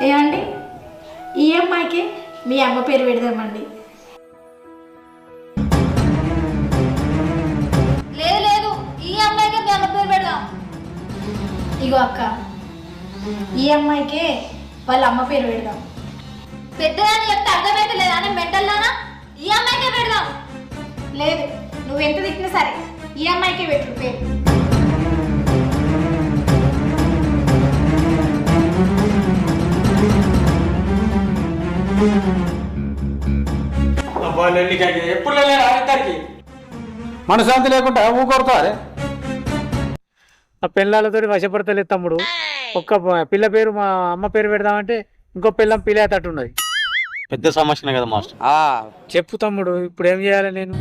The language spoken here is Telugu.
ఏమండి ఈ అమ్మాయికి మీ అమ్మ పేరు పెడదామండి. లేదు లేదు, ఈ అమ్మాయికి మీ అమ్మ పేరు పెడదాం. ఇగో అక్క, ఈ అమ్మాయికే వాళ్ళ అమ్మ పేరు పెడదాం. పెద్దదాన్ని చెప్తే అర్థమైతే లేదా అని మెంటల్లానా? ఈ అమ్మాయికే పెడదాం. లేదు, నువ్వు ఎంత తిట్టినా సరే ఈ అమ్మాయికే పెట్టు పేరు. ఎప్పుడు మనశ్శాంతి లేకుండా ఊకొడతారే. ఆ పిల్లలతో వశపడతలేదు తమ్ముడు. ఒక్క పిల్ల పేరు మా అమ్మ పేరు పెడదామంటే ఇంకో పిల్లం పిల్లేతట్టున్నది. పెద్ద సమస్యనే కదా మాస్టర్. చెప్పు తమ్ముడు, ఇప్పుడు ఏం చేయాలి నేను?